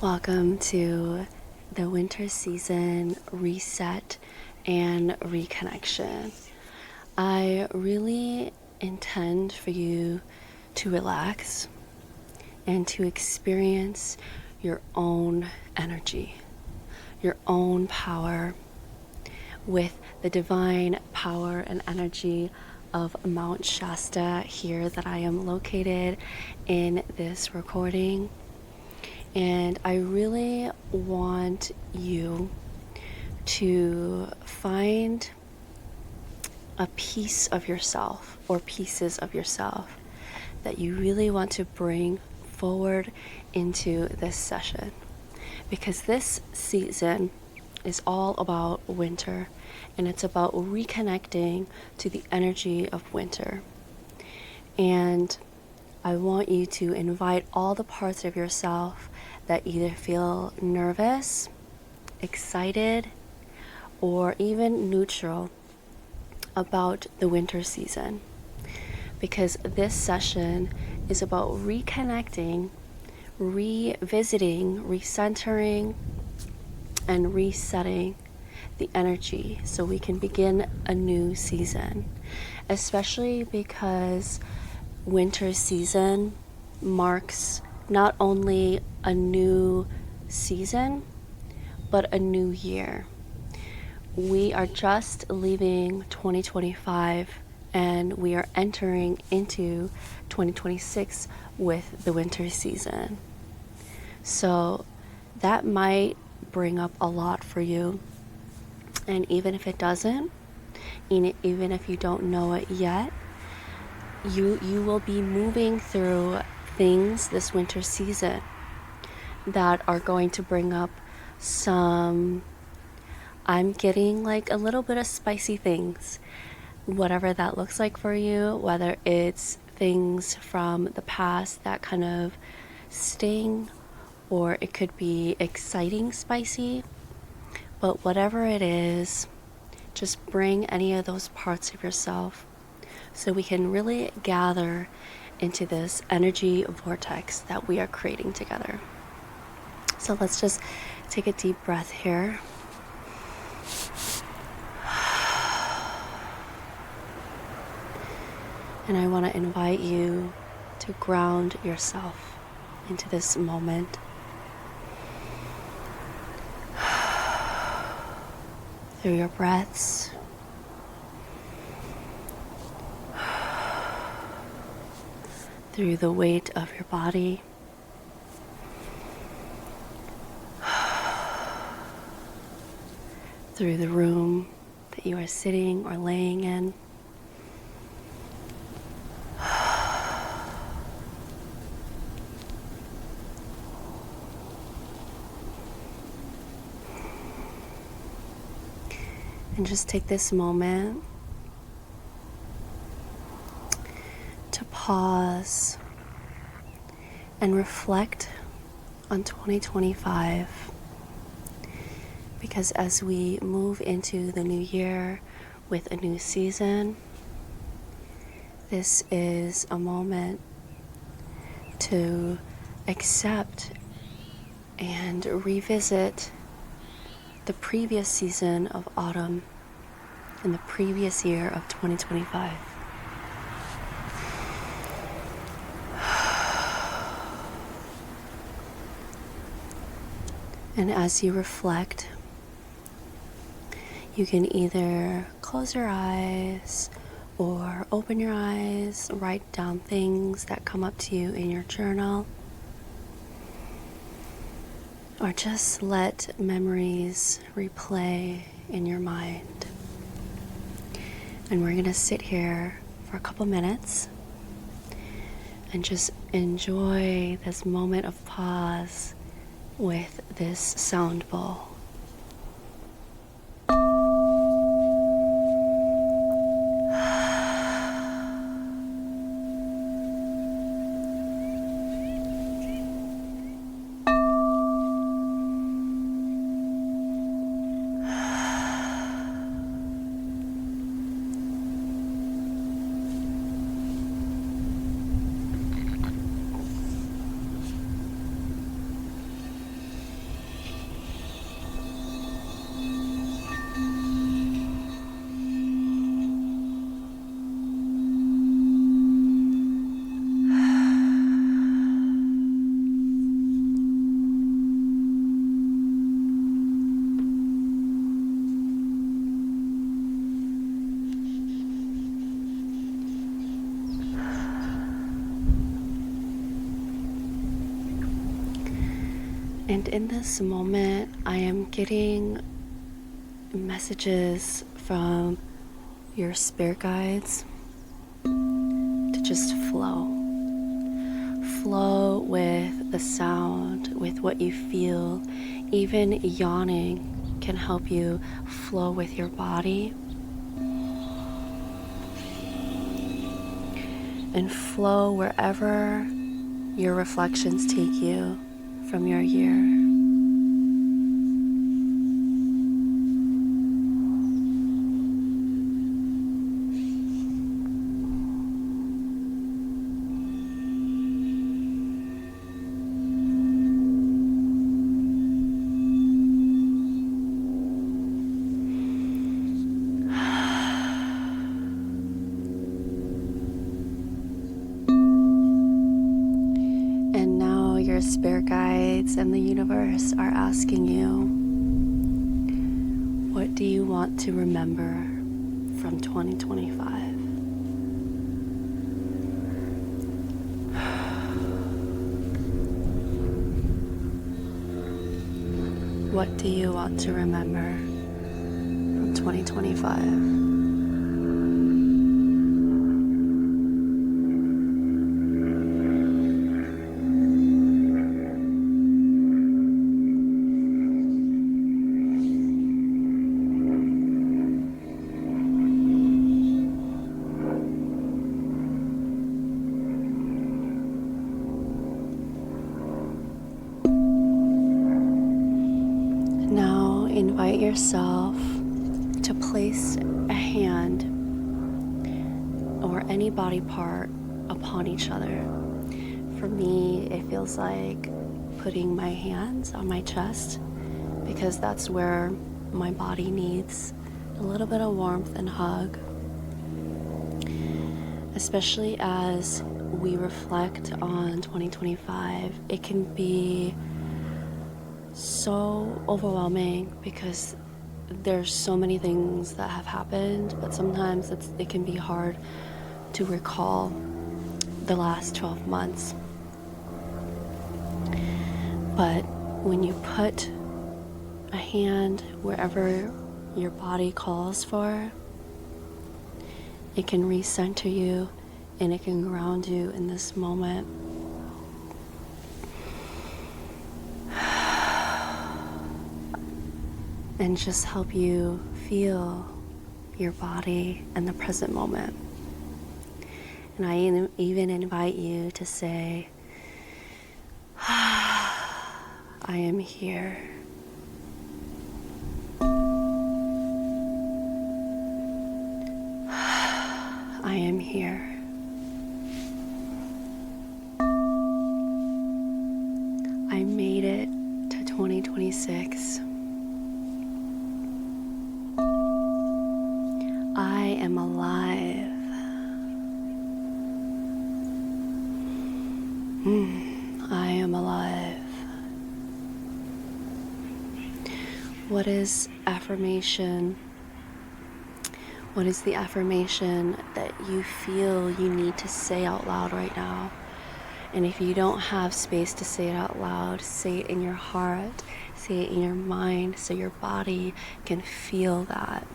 Welcome to the winter season reset and reconnection. I really intend for you to relax and to experience your own energy, your own power with the divine power and energy of Mount Shasta here that I am located in this recording. And I really want you to find a piece of yourself or pieces of yourself that you really want to bring forward into this session. Because this season is all about winter, and it's about reconnecting to the energy of winter. And I want you to invite all the parts of yourself that either feel nervous, excited, or even neutral about the winter season. Because this session is about reconnecting, revisiting, recentering, and resetting the energy so we can begin a new season. Especially because winter season marks not only a new season, but a new year. We are just leaving 2025 and we are entering into 2026 with the winter season. So that might bring up a lot for you. And even if it doesn't, even if you don't know it yet, you will be moving through things this winter season that are going to bring up some, I'm getting like a little bit of spicy things, whatever that looks like for you, whether it's things from the past that kind of sting, or it could be exciting spicy. But whatever it is, just bring any of those parts of yourself so we can really gather into this energy vortex that we are creating together. So let's just take a deep breath here. And I want to invite you to ground yourself into this moment. Through your breaths. Through the weight of your body. Through the room that you are sitting or laying in. And just take this moment to pause and reflect on 2025. Because as we move into the new year with a new season, this is a moment to accept and revisit the previous season of autumn in the previous year of 2025. And as you reflect, you can either close your eyes or open your eyes, write down things that come up to you in your journal, or just let memories replay in your mind. And we're going to sit here for a couple minutes and just enjoy this moment of pause with this sound bowl. And in this moment, I am getting messages from your spirit guides to just flow. Flow with the sound, with what you feel. Even yawning can help you flow with your body. And flow wherever your reflections take you from your year. And now your spirit guides and the universe are asking you, what do you want to remember from 2025? What do you want to remember from 2025? Now invite yourself to place a hand or any body part upon each other. For me, it feels like putting my hands on my chest because that's where my body needs a little bit of warmth and hug. Especially as we reflect on 2025, it can be so overwhelming because there's so many things that have happened, but sometimes it can be hard to recall the last 12 months. But when you put a hand wherever your body calls for, it can recenter you and it can ground you in this moment. And just help you feel your body and the present moment. And I even invite you to say, I am here. I am here. I made it to 2026. I am alive. I am alive. What is affirmation? What is the affirmation that you feel you need to say out loud right now? And if you don't have space to say it out loud, say it in your heart, say it in your mind so your body can feel that.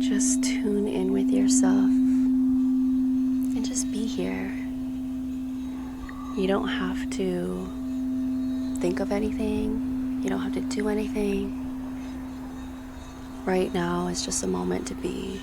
Just tune in with yourself and just be here. You don't have to think of anything. You don't have to do anything. Right now is just a moment to be.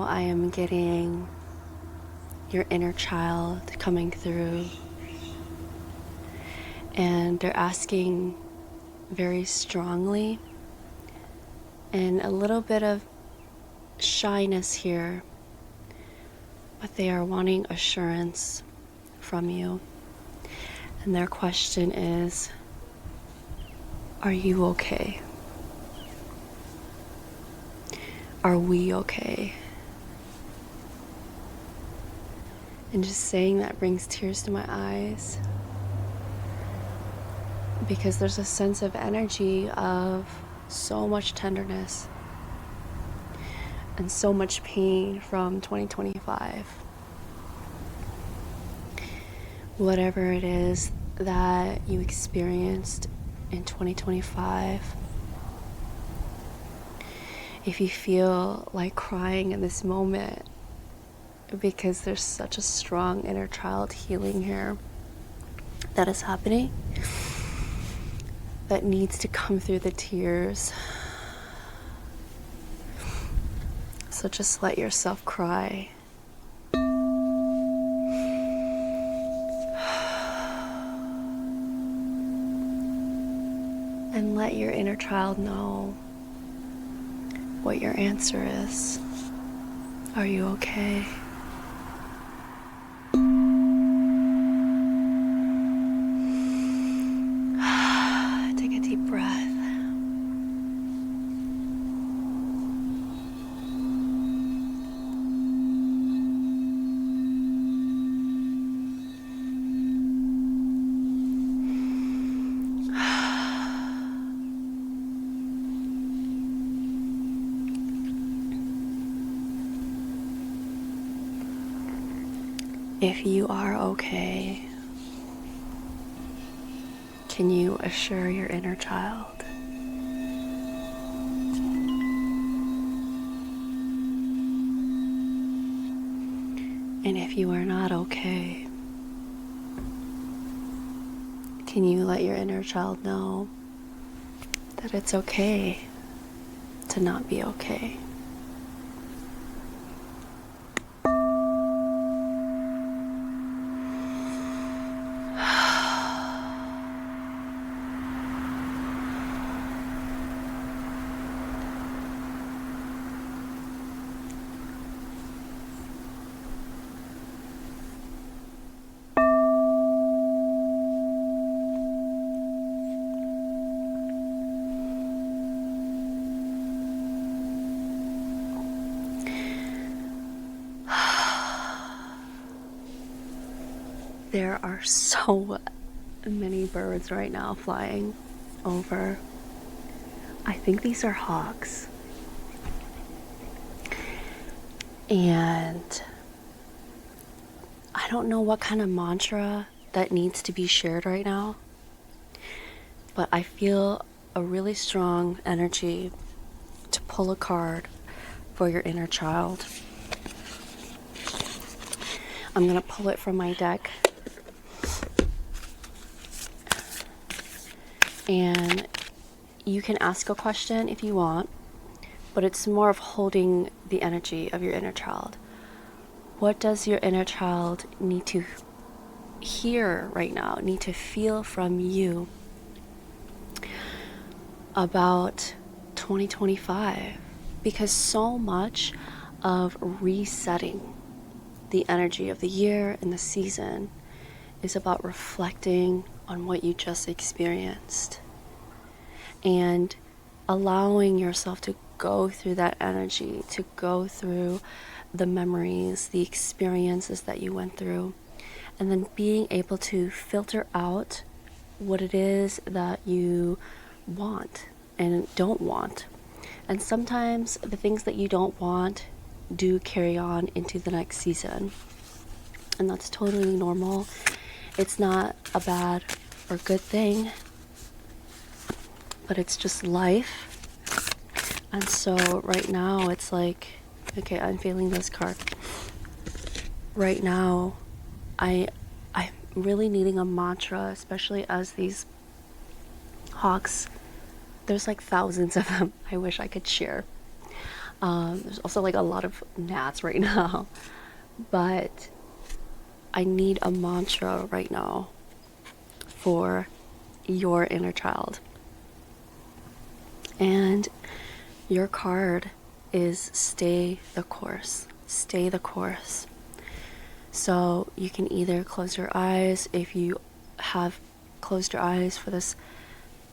I am getting your inner child coming through, and they're asking very strongly, and a little bit of shyness here, but they are wanting assurance from you. And their question is, are you okay? Are we okay? And just saying that brings tears to my eyes, because there's a sense of energy of so much tenderness and so much pain from 2025. Whatever it is that you experienced in 2025, if you feel like crying in this moment, because there's such a strong inner child healing here that is happening, that needs to come through the tears. So just let yourself cry. And let your inner child know what your answer is. Are you okay? Take a deep breath. If you are okay, can you assure your inner child? And if you are not okay, can you let your inner child know that it's okay to not be okay? There are so many birds right now flying over. I think these are hawks. And I don't know what kind of mantra that needs to be shared right now, but I feel a really strong energy to pull a card for your inner child. I'm going to pull it from my deck. And you can ask a question if you want, but it's more of holding the energy of your inner child. What does your inner child need to hear right now, need to feel from you about 2025? Because so much of resetting the energy of the year and the season is about reflecting on what you just experienced and allowing yourself to go through that energy, to go through the memories, the experiences that you went through, and then being able to filter out what it is that you want and don't want. And sometimes the things that you don't want do carry on into the next season, and that's totally normal. It's not a bad or good thing, but it's just life. And so right now it's like, okay, I'm feeling this card. Right now, I'm really needing a mantra, especially as these hawks, there's like thousands of them, I wish I could share. There's also like a lot of gnats right now, but I need a mantra right now for your inner child. And your card is stay the course. Stay the course. So you can either close your eyes. If you have closed your eyes for this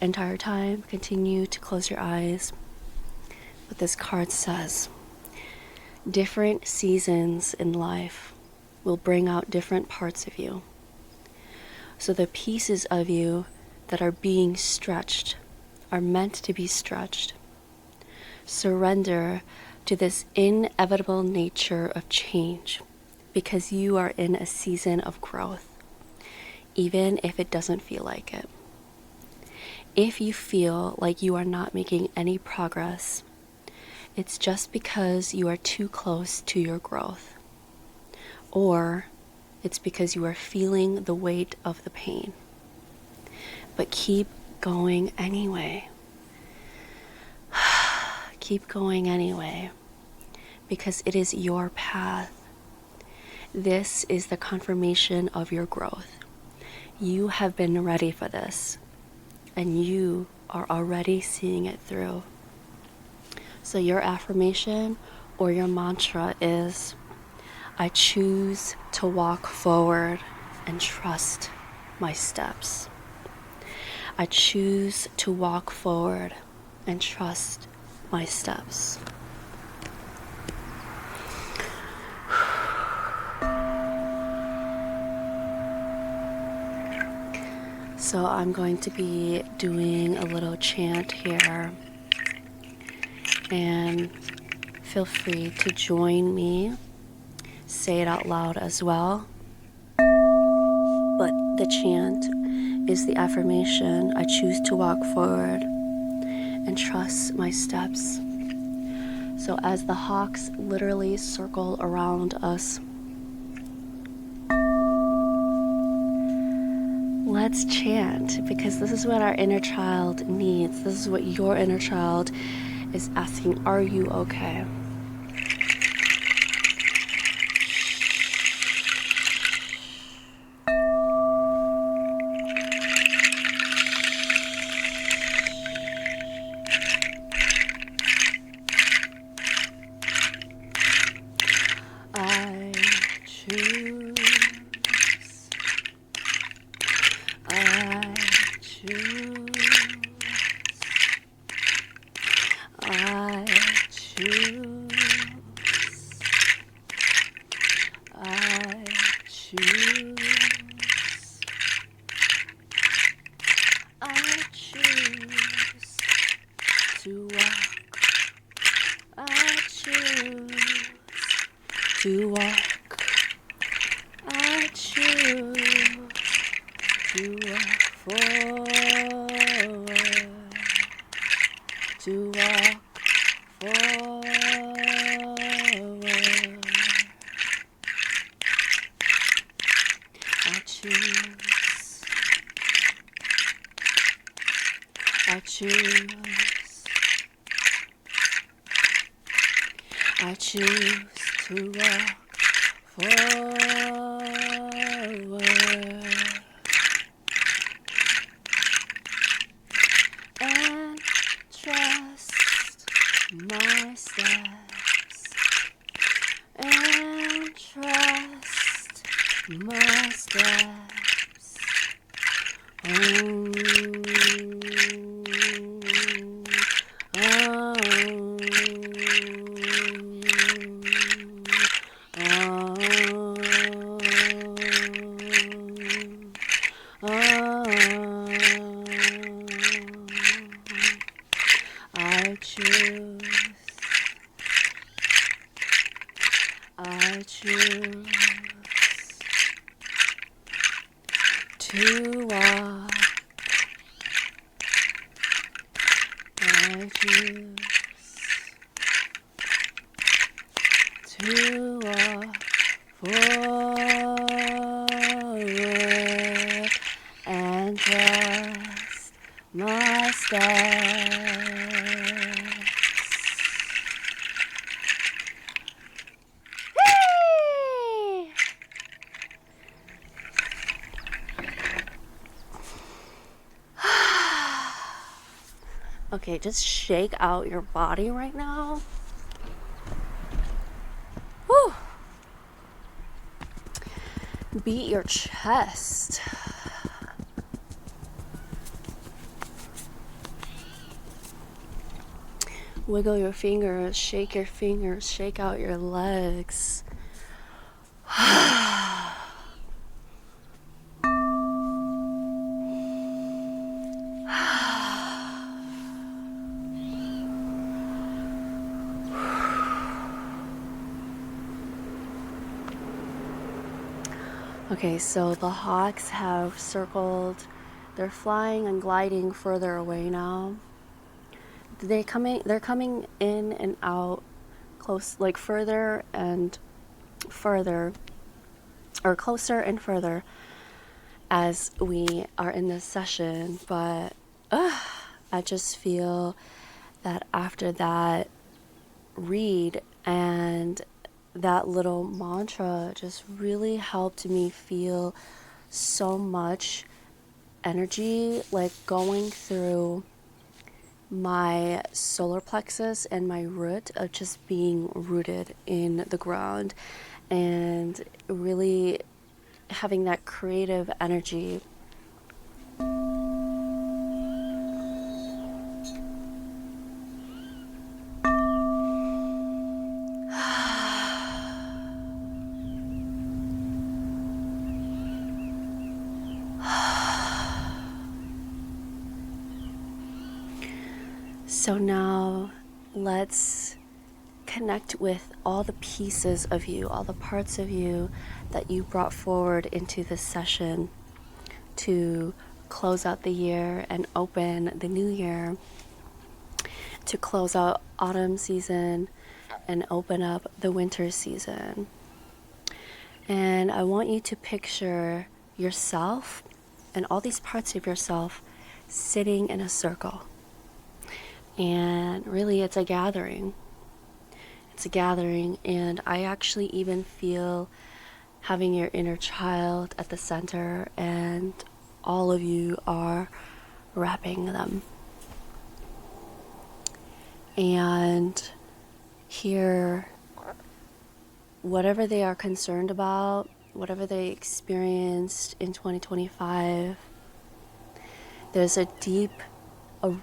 entire time, continue to close your eyes. But this card says, different seasons in life will bring out different parts of you. So the pieces of you that are being stretched are meant to be stretched. Surrender to this inevitable nature of change, because you are in a season of growth, even if it doesn't feel like it. If you feel like you are not making any progress, it's just because you are too close to your growth, or it's because you are feeling the weight of the pain. But keep going anyway. Keep going anyway, because it is your path. This is the confirmation of your growth. You have been ready for this, and you are already seeing it through. So your affirmation or your mantra is, I choose to walk forward and trust my steps. I choose to walk forward and trust my steps. So I'm going to be doing a little chant here, and feel free to join me. Say it out loud as well. But the chant is the affirmation, I choose to walk forward and trust my steps. So as the hawks literally circle around us, let's chant, because this is what our inner child needs. This is what your inner child is asking, are you okay? I choose. I choose. I choose. I choose. I choose to walk. I choose to walk. I choose to walk forward. To walk forward. I choose. I choose. I choose to walk forward and trust my steps, and trust my steps. Oh, I choose. I choose to walk. I choose to walk forward and trust my steps. Okay, just shake out your body right now. Whew. Beat your chest. Wiggle your fingers, shake out your legs. Okay, so the hawks have circled. They're flying and gliding further away now. They're coming in and out close, like further and further, or closer and further as we are in this session. But I just feel that after that read and that little mantra just really helped me feel so much energy, like going through my solar plexus and my root of just being rooted in the ground and really having that creative energy. So now let's connect with all the pieces of you, all the parts of you that you brought forward into this session to close out the year and open the new year, to close out autumn season and open up the winter season. And I want you to picture yourself and all these parts of yourself sitting in a circle. And really, it's a gathering. It's a gathering, and I actually even feel having your inner child at the center, and all of you are wrapping them. And here, whatever they are concerned about, whatever they experienced in 2025, there's a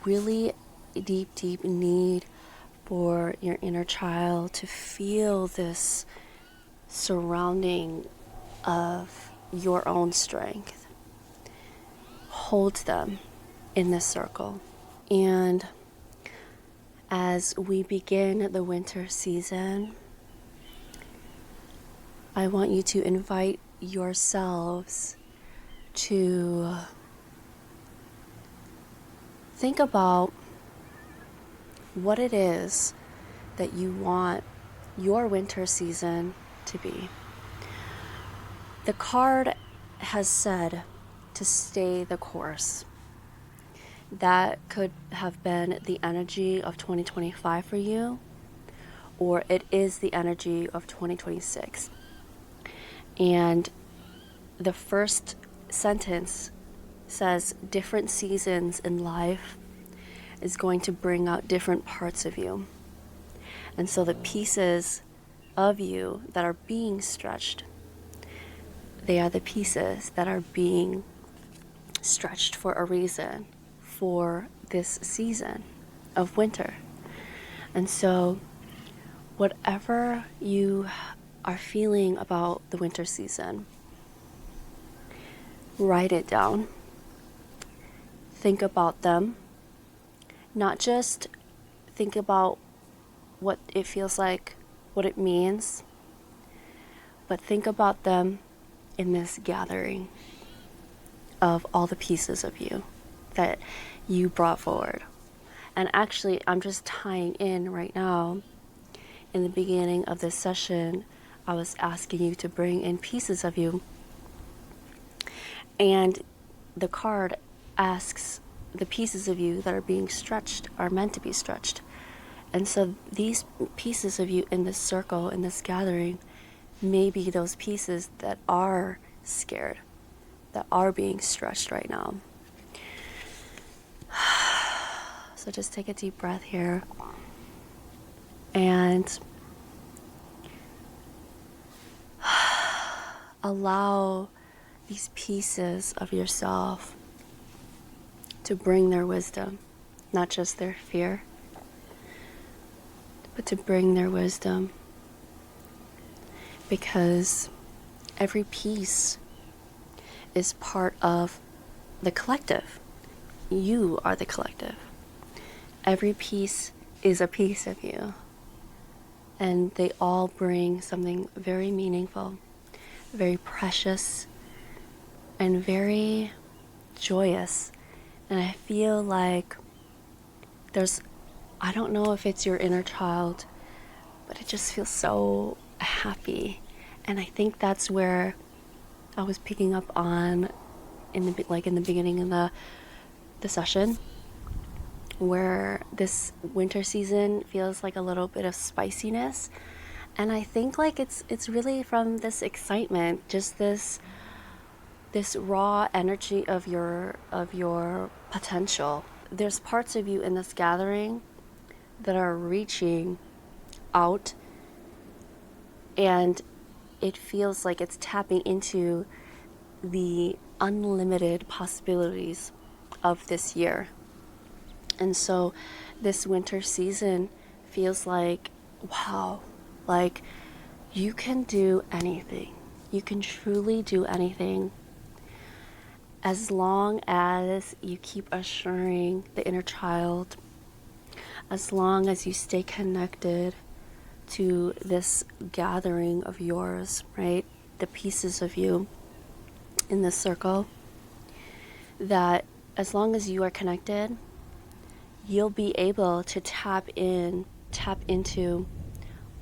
really deep need for your inner child to feel this surrounding of your own strength. Hold them in this circle. And as we begin the winter season, I want you to invite yourselves to think about what it is that you want your winter season to be. The card has said to stay the course. That could have been the energy of 2025 for you, or it is the energy of 2026. And the first sentence says different seasons in life is going to bring out different parts of you. And so the pieces of you that are being stretched, they are the pieces that are being stretched for a reason for this season of winter. And so whatever you are feeling about the winter season, write it down. Think about them. Not just think about what it feels like, what it means, but think about them in this gathering of all the pieces of you that you brought forward. And actually, I'm just tying in right now. In the beginning of this session, I was asking you to bring in pieces of you. And the card asks, the pieces of you that are being stretched are meant to be stretched. And so these pieces of you in this circle, in this gathering, may be those pieces that are scared, that are being stretched right now. So just take a deep breath here and allow these pieces of yourself to bring their wisdom, not just their fear, but to bring their wisdom. Because every piece is part of the collective. You are the collective. Every piece is a piece of you. And they all bring something very meaningful, very precious, and very joyous. And I feel like I don't know if it's your inner child, but it just feels so happy. And I think that's where I was picking up on in the beginning of the session, where this winter season feels like a little bit of spiciness. And I think like it's really from this excitement, just this raw energy of your potential. There's parts of you in this gathering that are reaching out, and it feels like it's tapping into the unlimited possibilities of this year. And so this winter season feels like, wow, like you can do anything. You can truly do anything as long as you keep assuring the inner child, as long as you stay connected to this gathering of yours, right? The pieces of you in this circle, that as long as you are connected, you'll be able to tap into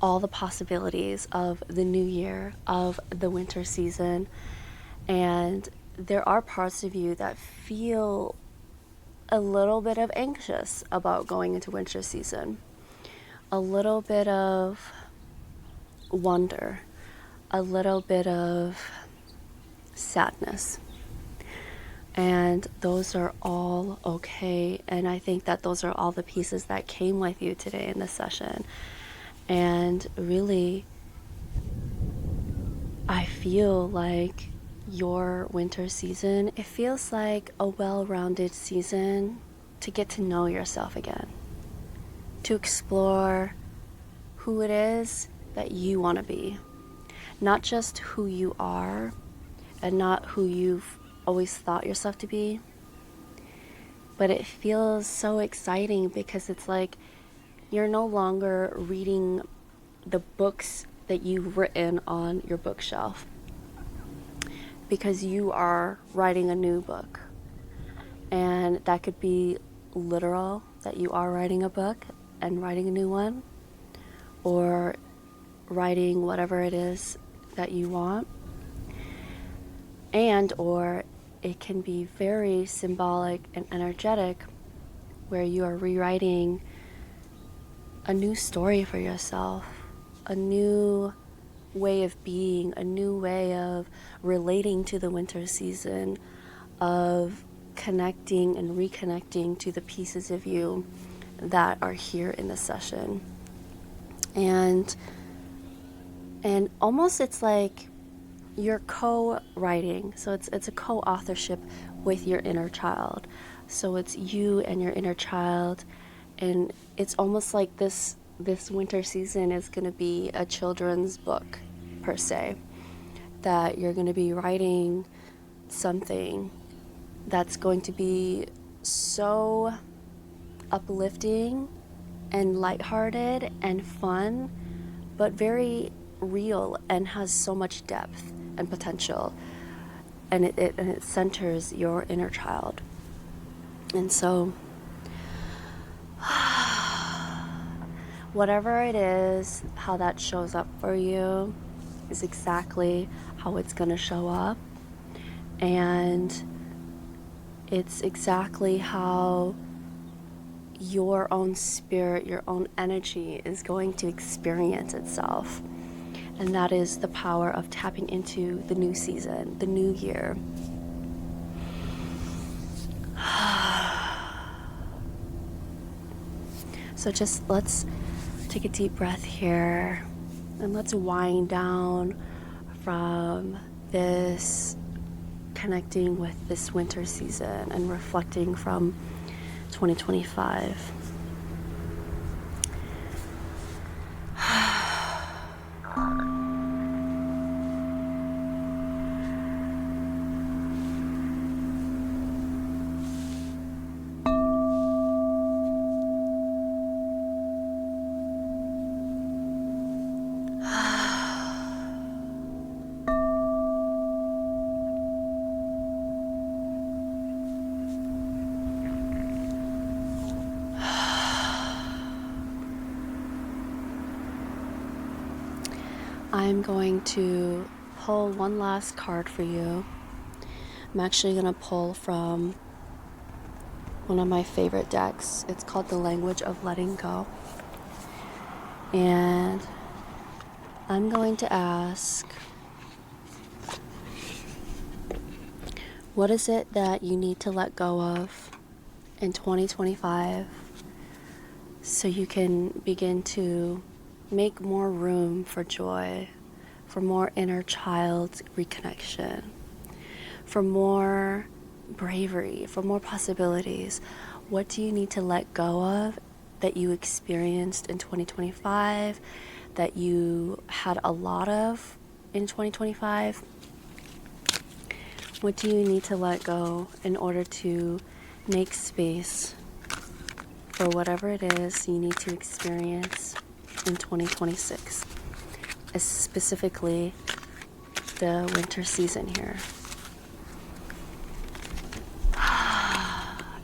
all the possibilities of the new year, of the winter season. And there are parts of you that feel a little bit of anxious about going into winter season, a little bit of wonder, a little bit of sadness. And those are all okay. And I think that those are all the pieces that came with you today in this session. And really, I feel like your winter season, it feels like a well-rounded season to get to know yourself again, to explore who it is that you want to be, not just who you are and not who you've always thought yourself to be. But it feels so exciting because it's like you're no longer reading the books that you've written on your bookshelf, because you are writing a new book. And that could be literal, that you are writing a book and writing a new one, or writing whatever it is that you want. And or it can be very symbolic and energetic, where you are rewriting a new story for yourself, a new way of being, a new way of relating to the winter season, of connecting and reconnecting to the pieces of you that are here in the session. And almost it's like you're co-writing, so it's a co-authorship with your inner child. So it's you and your inner child, and it's almost like this winter season is going to be a children's book per se, that you're going to be writing something that's going to be so uplifting and lighthearted and fun, but very real and has so much depth and potential, and it centers your inner child. And so whatever it is, how that shows up for you is exactly how it's going to show up, and it's exactly how your own spirit, your own energy is going to experience itself. And that is the power of tapping into the new season, the new year. So just let's take a deep breath here and let's wind down from this connecting with this winter season and reflecting from 2025. I'm going to pull one last card for you. I'm actually going to pull from one of my favorite decks. It's called The Language of Letting Go. And I'm going to ask, what is it that you need to let go of in 2025 so you can begin to make more room for joy, for more inner child reconnection, for more bravery, for more possibilities? What do you need to let go of that you experienced in 2025, that you had a lot of in 2025? What do you need to let go in order to make space for whatever it is you need to experience in 2026, specifically the winter season here?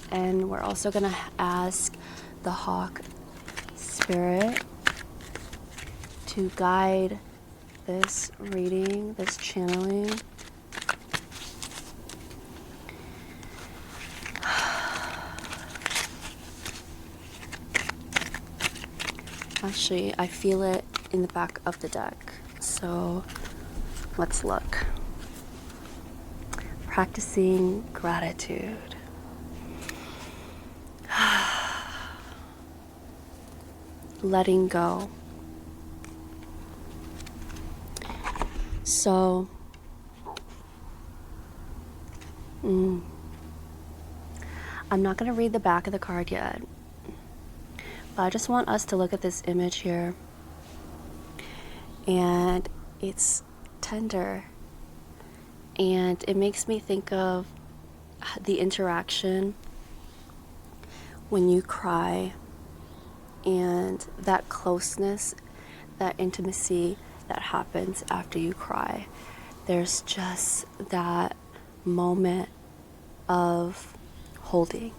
And we're also going to ask the Hawk Spirit to guide this reading, this channeling. Actually, I feel it in the back of the deck, so let's look. Practicing gratitude. Letting go. So, I'm not going to read the back of the card yet, but I just want us to look at this image here. And it's tender. And it makes me think of the interaction when you cry, and that closeness, that intimacy that happens after you cry. There's just that moment of holding,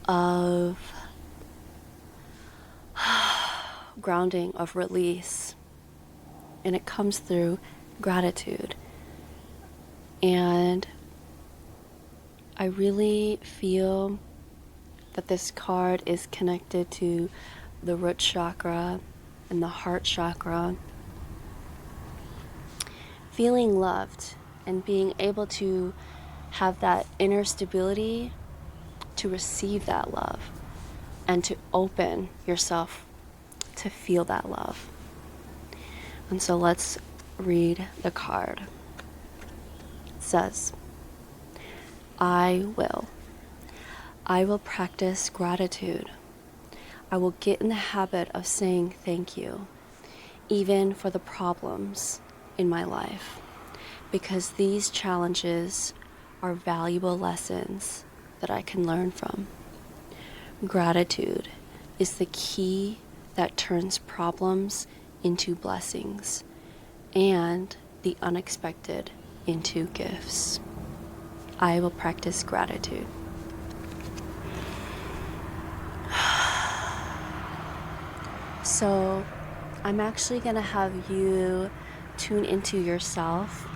of grounding, of release, and it comes through gratitude. And I really feel that this card is connected to the root chakra and the heart chakra. Feeling loved and being able to have that inner stability to receive that love and to open yourself to feel that love. And so let's read the card. It says, I will practice gratitude. I will get in the habit of saying thank you, even for the problems in my life, because these challenges are valuable lessons that I can learn from. Gratitude is the key that turns problems into blessings and the unexpected into gifts. I will practice gratitude. So I'm actually going to have you tune into yourself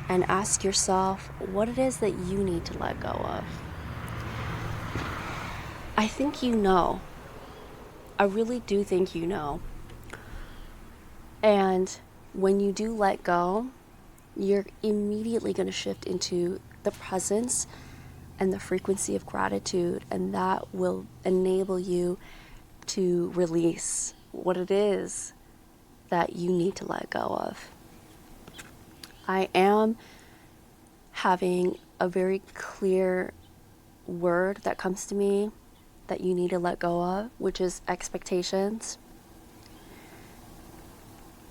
and ask yourself what it is that you need to let go of. I think you know. I really do think you know. And when you do let go, you're immediately going to shift into the presence and the frequency of gratitude, and that will enable you to release what it is that you need to let go of. I am having a very clear word that comes to me that you need to let go of, which is expectations.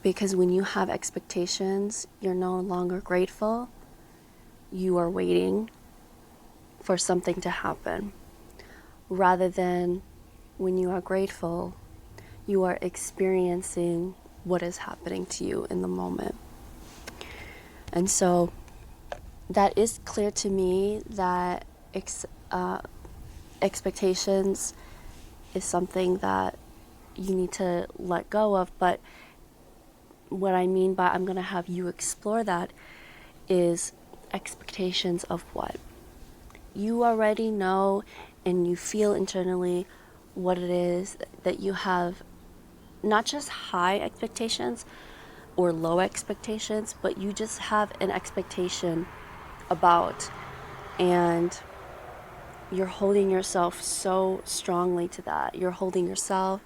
Because when you have expectations, you're no longer grateful. You are waiting for something to happen. Rather than when you are grateful, you are experiencing what is happening to you in the moment. And so that is clear to me that expectations is something that you need to let go of. But what I mean by I'm going to have you explore that is expectations of what? You already know and you feel internally what it is that you have, not just high expectations or low expectations, but you just have an expectation about, and you're holding yourself so strongly to that. You're holding yourself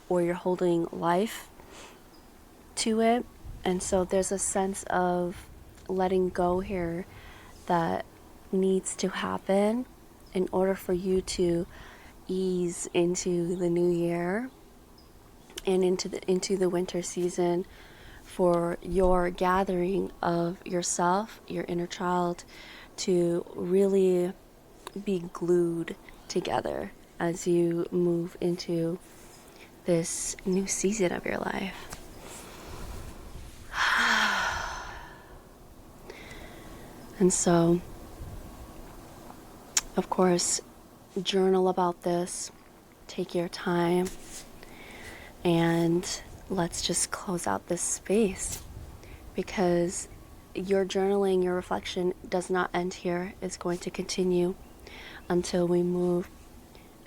or you're holding life to it. And so there's a sense of letting go here that needs to happen in order for you to ease into the new year and into the winter season, for your gathering of yourself, your inner child, to really be glued together as you move into this new season of your life. And so, of course, journal about this, take your time, and let's just close out this space, because your journaling, your reflection does not end here. It's going to continue until we move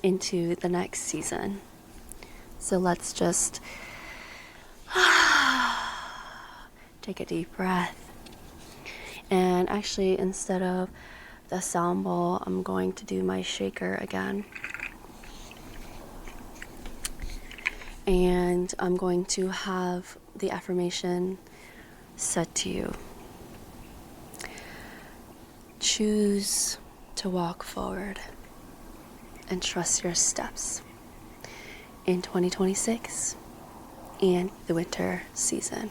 into the next season. So let's just take a deep breath. And actually, instead of the sound bowl, I'm going to do my shaker again. And I'm going to have the affirmation said to you. Choose to walk forward and trust your steps in 2026 and the winter season.